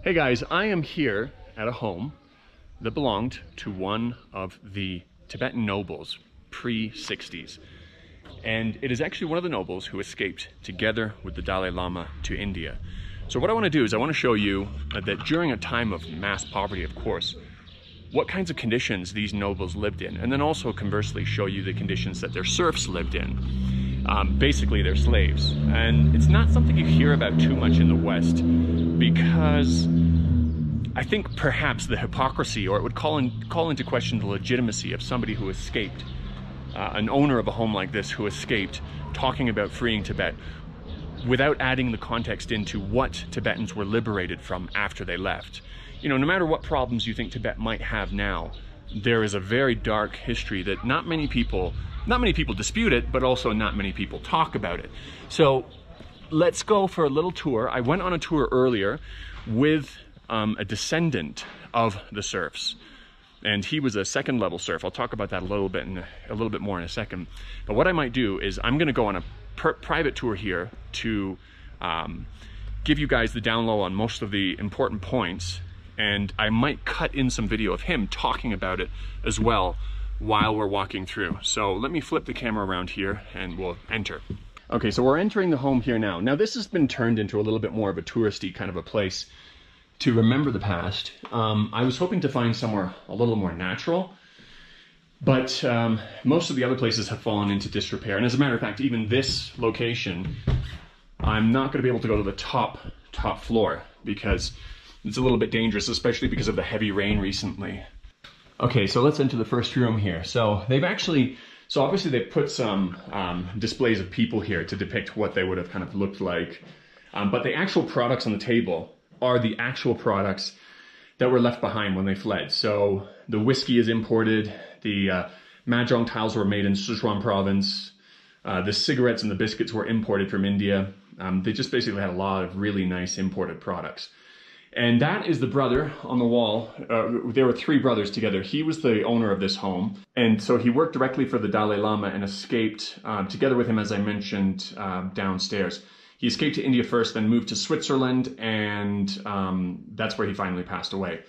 Hey guys, I am here at a home that belonged to one of the Tibetan nobles pre-60s. And it is actually one of the nobles who escaped together with the Dalai Lama to India. So what I want to do is I want to show you that during a time of mass poverty, of course, what kinds of conditions these nobles lived in, and then also conversely show you the conditions that their serfs lived in. Basically, they're slaves. And it's not something you hear about too much in the West because I think perhaps the hypocrisy, or it would call into question the legitimacy of somebody who escaped, an owner of a home like this who escaped, talking about freeing Tibet without adding the context into what Tibetans were liberated from after they left. You know, no matter what problems you think Tibet might have now, there is a very dark history that not many people dispute it, but also not many people talk about it. So let's go for a little tour. I went on a tour earlier with a descendant of the serfs, and he was a second level serf. I'll talk about that a little bit more in a second. But what I might do is I'm going to go on a private tour here to give you guys the down low on most of the important points, and I might cut in some video of him talking about it as well while we're walking through. So let me flip the camera around here and we'll enter. Okay, so we're entering the home here now. Now this has been turned into a little bit more of a touristy kind of a place to remember the past. I was hoping to find somewhere a little more natural, but most of the other places have fallen into disrepair. And as a matter of fact, even this location, I'm not going to be able to go to the top floor because it's a little bit dangerous, especially because of the heavy rain recently. Okay, so let's enter the first room here. So obviously they've put some displays of people here to depict what they would have kind of looked like. But the actual products on the table are the actual products that were left behind when they fled. So the whiskey is imported, the mahjong tiles were made in Sichuan province, the cigarettes and the biscuits were imported from India. They just basically had a lot of really nice imported products. And that is the brother on the wall. There were three brothers together. He was the owner of this home. And so he worked directly for the Dalai Lama and escaped together with him, as I mentioned, downstairs. He escaped to India first, then moved to Switzerland, and that's where he finally passed away.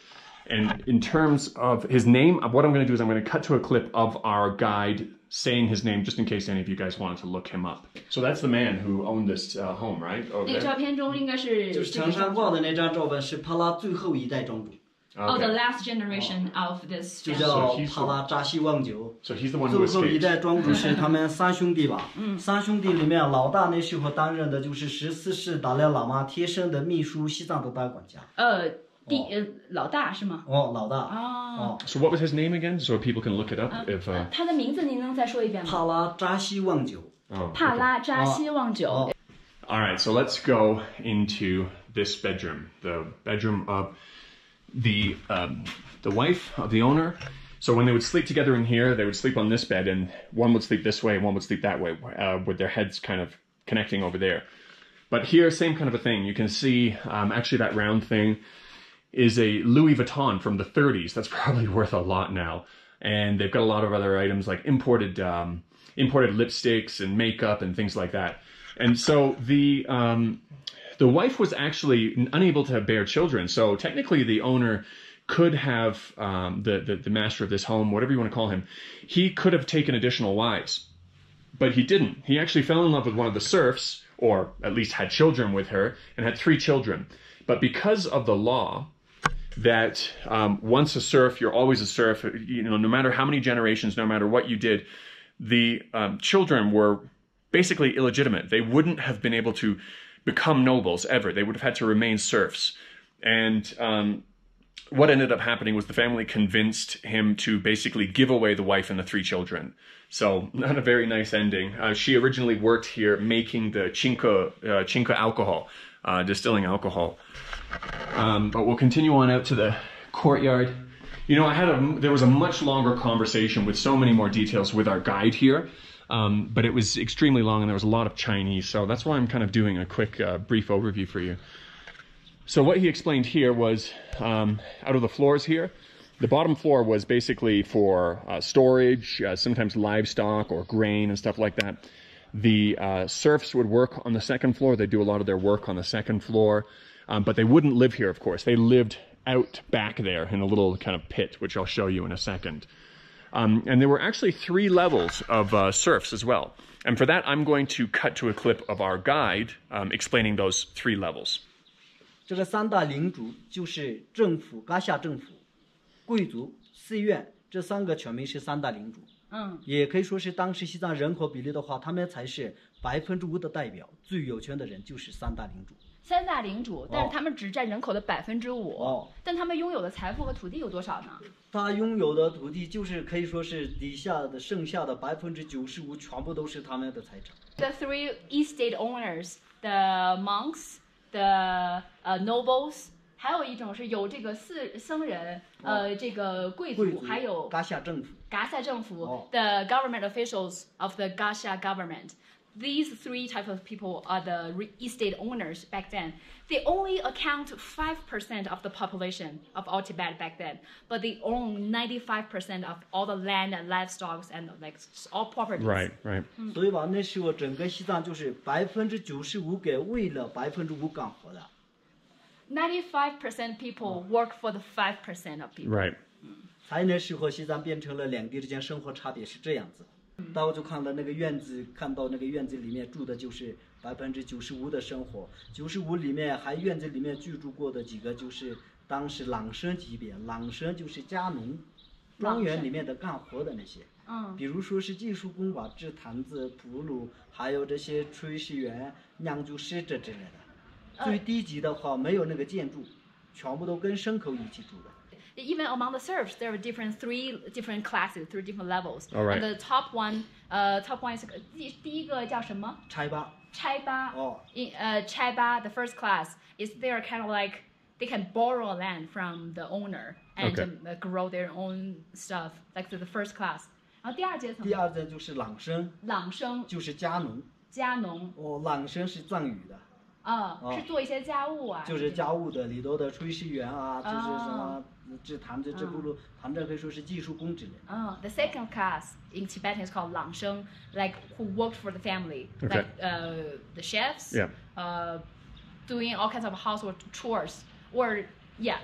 And in terms of his name, what I'm going to do is I'm going to cut to a clip of our guide saying his name, just in case any of you guys wanted to look him up. So that's the man who owned this home, right? Over there. 那照片中应该是就是长山挂的那张照片是帕拉最后一代庄主。Oh, the last generation of this. 就叫帕拉扎西旺九。So he's the one who escaped. 最后一代庄主是他们三兄弟吧？三兄弟里面老大那时候担任的就是14世达赖喇嘛贴身的秘书，西藏的大管家。老大是吗？哦，老大。哦。So what was his name again? So people can look it up if. 他的名字您能再说一遍吗？帕拉扎西旺九。帕拉扎西旺九。All right, so let's go into this bedroom, the bedroom of the wife of the owner. So when they would sleep together in here, they would sleep on this bed, and one would sleep this way and one would sleep that way, with their heads kind of connecting over there. But here, same kind of a thing. You can see, actually that round thing is a Louis Vuitton from the 30s. That's probably worth a lot now. And they've got a lot of other items like imported lipsticks and makeup and things like that. And so the wife was actually unable to bear children. So technically the owner could have, the master of this home, whatever you want to call him, he could have taken additional wives, but he didn't. He actually fell in love with one of the serfs, or at least had children with her, and had 3 children. But because of the law that once a serf, you're always a serf, you know, no matter how many generations, no matter what you did, the children were basically illegitimate. They wouldn't have been able to become nobles ever. They would have had to remain serfs. And what ended up happening was the family convinced him to basically give away the wife and the 3 children. So not a very nice ending. She originally worked here making the chinko alcohol, distilling alcohol. But we'll continue on out to the courtyard. You know, there was a much longer conversation with so many more details with our guide here. But it was extremely long and there was a lot of Chinese. So that's why I'm kind of doing a quick brief overview for you. So what he explained here was, out of the floors here, the bottom floor was basically for storage, sometimes livestock or grain and stuff like that. The serfs would work on the second floor. They do a lot of their work on the second floor. but they wouldn't live here, of course. They lived out back there in a little kind of pit, which I'll show you in a second. And there were actually 3 levels of serfs as well. And for that, I'm going to cut to a clip of our guide explaining those 3 levels. 这个3大领主就是政府、噶夏政府、贵族、寺院这3个全名是3大领主。也可以说是当时西藏人口比例的话，他们才是5%的代表，最有权的人就是3大领主。3大领主，但是他们只占人口的5%。但他们拥有的财富和土地有多少呢？他拥有的土地就是可以说是底下的剩下的95%全部都是他们的财产。The 3 estate owners, the monks, the nobles， 还有一种是有这个僧人，这个贵族，还有噶夏政府。the government officials of the Gasha government. These 3 types of people are the estate owners back then. They only account 5% of the population of all Tibet back then, but they own 95% of all the land and livestock and like all properties. Right. 所以吧，那时候整个西藏就是95%给为了5%干活的。95% people work for the 5% of people. Right. 才那时候西藏变成了2地之间生活差别是这样子。到就看到那个院子，看到那个院子里面住的就是95%的生活，95里面还院子里面居住过的几个就是当时朗生级别，朗生就是家农，庄园里面的干活的那些，比如说是技术工吧，制坛子、铺路，还有这些炊事员、酿酒师这之类的。最低级的话没有那个建筑，全部都跟牲口一起住的。Even among the serfs, there are 3 different classes, 3 different levels. All right. And the top one is 第一个叫什么？差八。差八, the first class is they're kind of like they can borrow land from the owner and grow their own stuff, like the first class. 然后第二阶就是朗生，就是家农。朗生是藏语的。是做一些家务啊，就是家务的里头的炊事员啊，就是什么制坛子、制铺路，他们这可以说是技术工之类。The second class in Tibetan is called 朗生 like who worked for the family, like the chefs, doing all kinds of household chores, or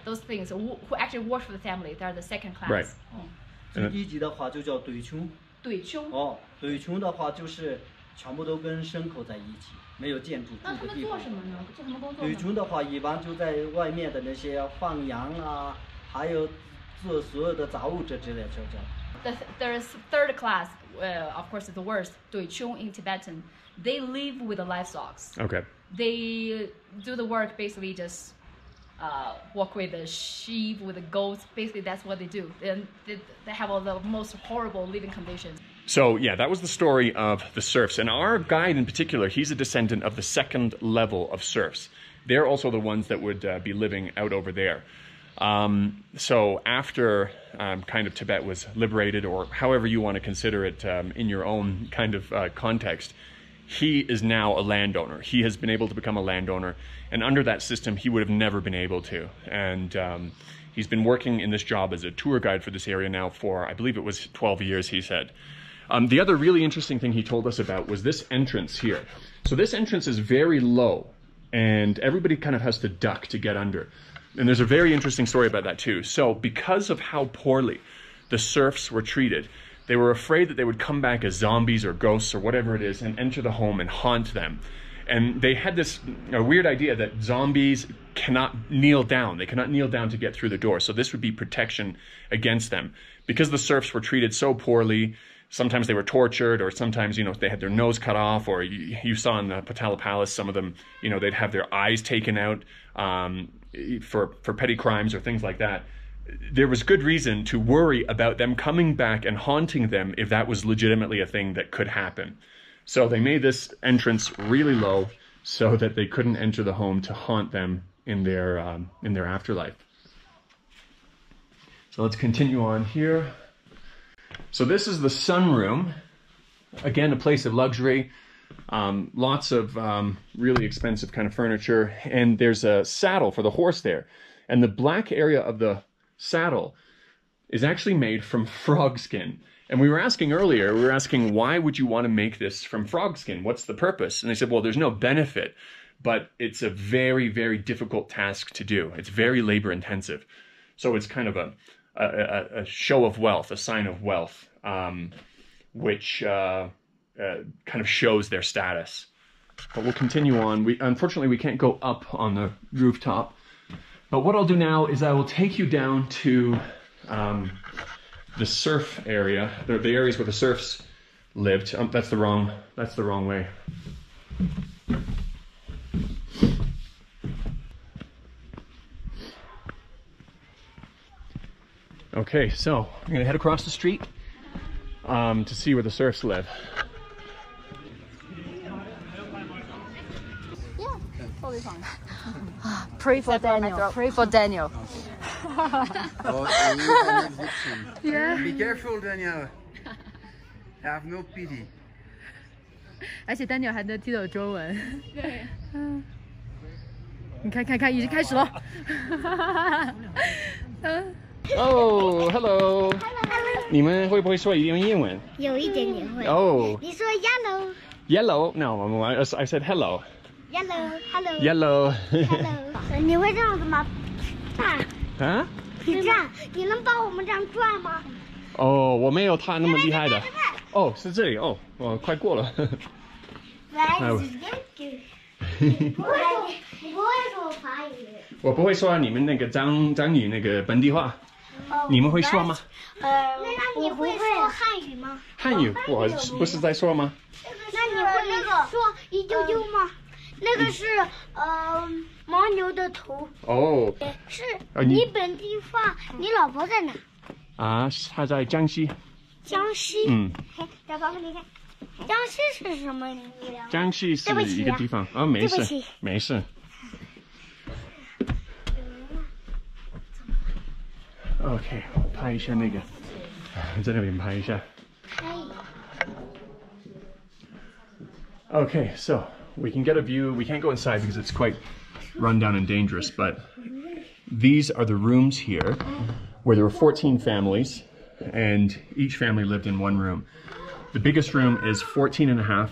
those things who actually work for the family. They're the second class. Right. 最低级的话就叫对穷。对穷。对穷的话就是全部都跟牲口在一起。没有建筑住的地方。那他们做什么呢？做什么工作呢？对穷的话，一般就在外面的那些放羊啊，还有做所有的杂物这之类的。There's third class, of course, the worst. 对穷 in Tibetan, they live with the livestock. Okay. They do the work basically just work with the sheep, with the goats. Basically, that's what they do. And they have all the most horrible living conditions. So yeah, that was the story of the serfs. And our guide in particular, he's a descendant of the 2nd level of serfs. They're also the ones that would be living out over there. So after kind of Tibet was liberated, or however you want to consider it in your own kind of context, he is now a landowner. He has been able to become a landowner. And under that system, he would have never been able to. And he's been working in this job as a tour guide for this area now for, I believe it was 12 years, he said. The other really interesting thing he told us about was this entrance here. So this entrance is very low, and everybody kind of has to duck to get under. And there's a very interesting story about that too. So because of how poorly the serfs were treated, they were afraid that they would come back as zombies or ghosts or whatever it is and enter the home and haunt them. And they had this weird idea that zombies cannot kneel down. They cannot kneel down to get through the door. So this would be protection against them. Because the serfs were treated so poorly, sometimes they were tortured, or sometimes, they had their nose cut off, or you saw in the Patala Palace, some of them, they'd have their eyes taken out for petty crimes or things like that. There was good reason to worry about them coming back and haunting them if that was legitimately a thing that could happen. So they made this entrance really low so that they couldn't enter the home to haunt them in their afterlife. So let's continue on here. So this is the sunroom. Again, a place of luxury. Lots of really expensive kind of furniture. And there's a saddle for the horse there. And the black area of the saddle is actually made from frog skin. And we were asking why would you want to make this from frog skin? What's the purpose? And they said, well, there's no benefit. but it's a very, very difficult task to do. It's very labor intensive. So it's kind of a show of wealth, a sign of wealth, which kind of shows their status. But we'll continue on. Unfortunately, we can't go up on the rooftop. But what I'll do now is I will take you down to the surf area, the areas where the serfs lived. That's the wrong way. Okay, so I'm gonna head across the street to see where the serfs live. Yeah, totally fine. Pray for Daniel. Pray for Daniel. Yeah. Be careful, Daniel. Have no pity. 而且 Daniel 还能听懂中文。对。你看，已经开始了。Oh, hello. 你们会不会说一点英文？有一点点会。Oh. 你说 yellow. Yellow? No, I said hello. Yellow, hello. Yellow. Hello. 你会这样子吗？转。啊？你转，你能帮我们这样转吗？哦，我没有他那么厉害的。哦，是这里哦，我快过了。你不会说法语。我不会说你们那个张语那个本地话，你们会说吗？那你会说汉语吗？汉语我不是在说吗？那你会说一丢丢吗？那个是牦牛的头。哦。是你本地话，你老婆在哪？啊，她在江西。江西。嗯。小宝宝，你看，江西是什么名字呀？江西是一个地方啊，没事，没事。OK， 我拍一下那个，在那边拍一下。Okay, so we can get a view. We can't go inside because it's quite run down and dangerous, but these are the rooms here where there were 14 families and each family lived in one room. The biggest room is 14.5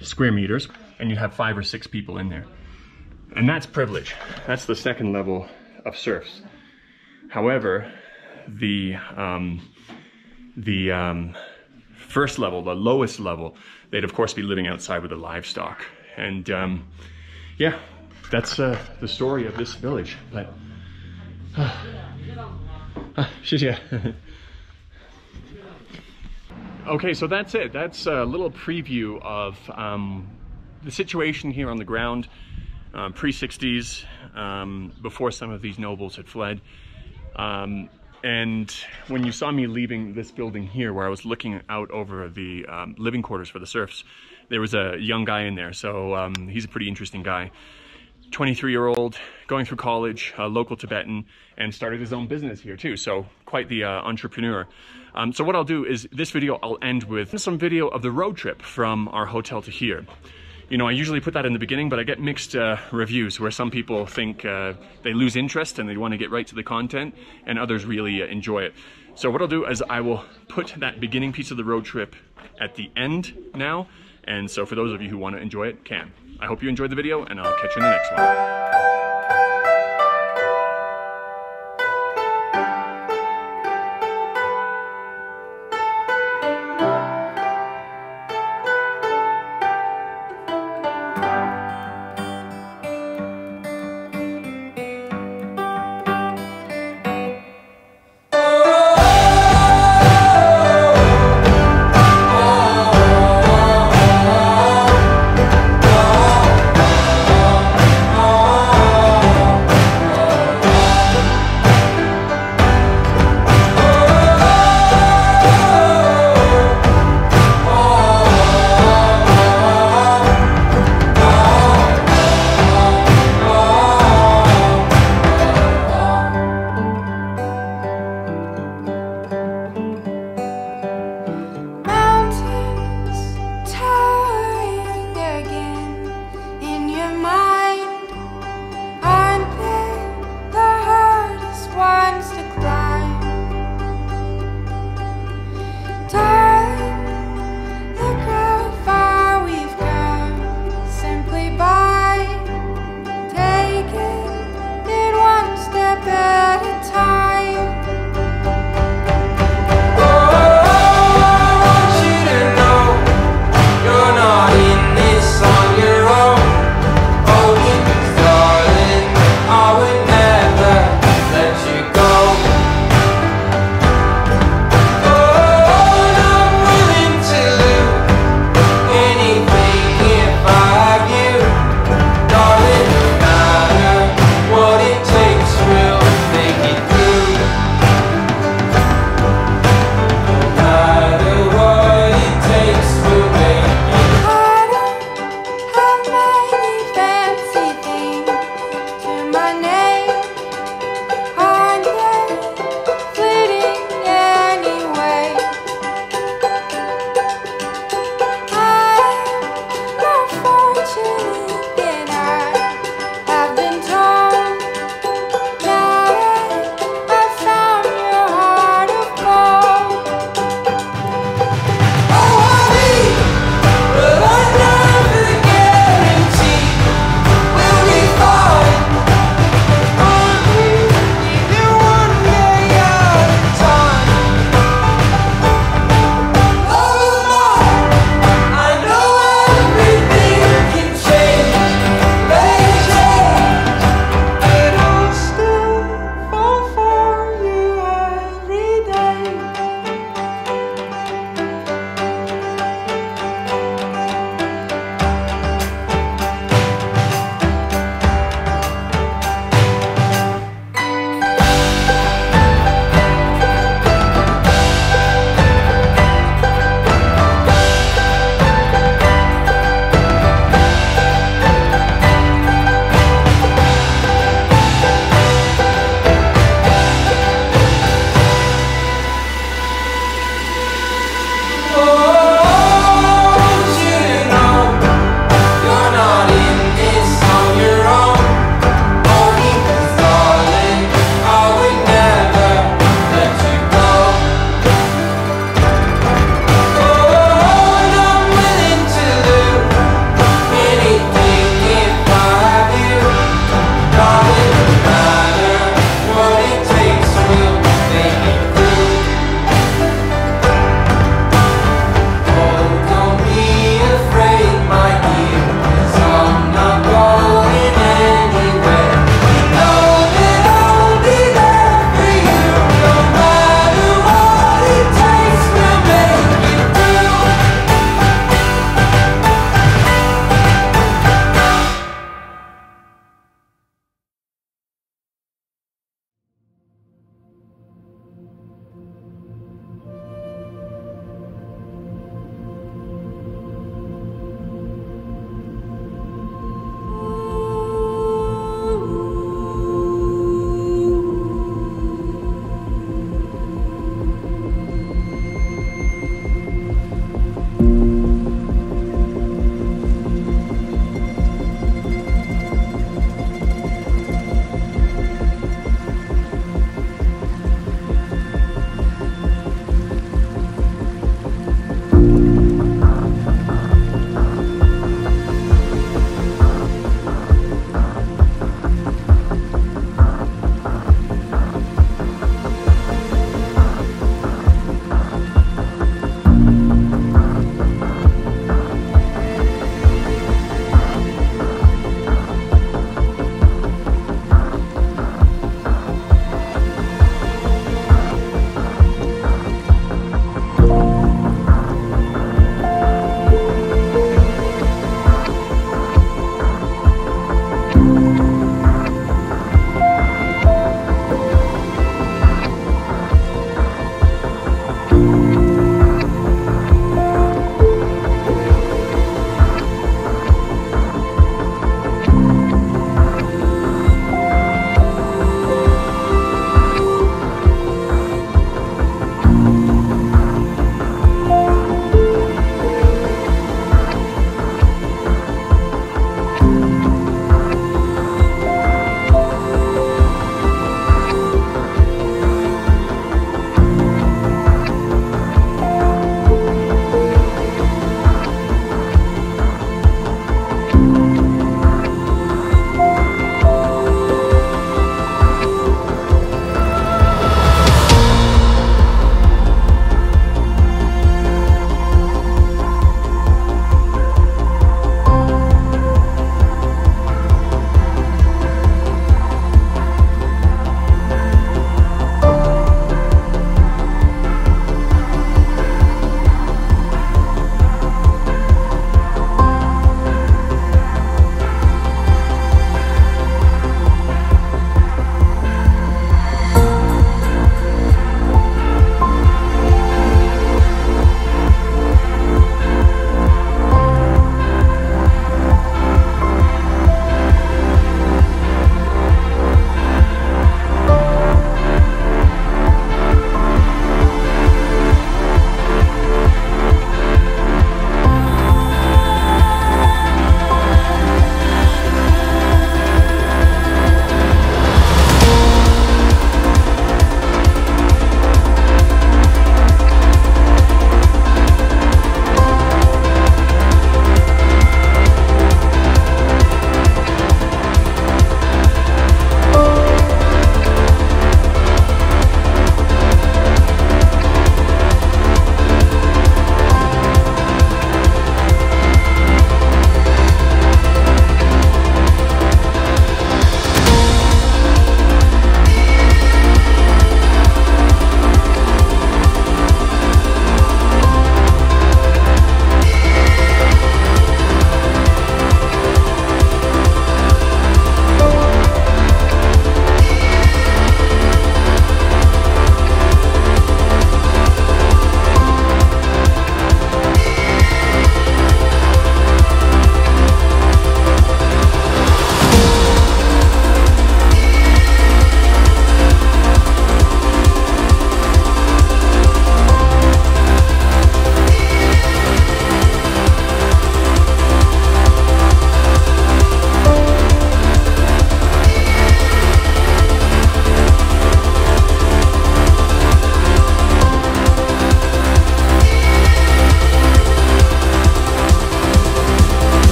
square meters and you have 5 or 6 people in there. And that's privilege. That's the second level of serfs. However, the first level, the lowest level, they'd of course be living outside with the livestock. And yeah, that's the story of this village. But 谢谢. Okay, so that's it. That's a little preview of the situation here on the ground, pre-60s, before some of these nobles had fled. And when you saw me leaving this building here, where I was looking out over the living quarters for the serfs, there was a young guy in there. So he's a pretty interesting guy. 23-year-old, going through college, a local Tibetan, and started his own business here too. So quite the entrepreneur. So what I'll do is this video, I'll end with some video of the road trip from our hotel to here. You know, I usually put that in the beginning, but I get mixed reviews where some people think they lose interest and they want to get right to the content, and others really enjoy it. So what I'll do is I will put that beginning piece of the road trip at the end now, and so for those of you who want to enjoy it, can. I hope you enjoyed the video, and I'll catch you in the next one.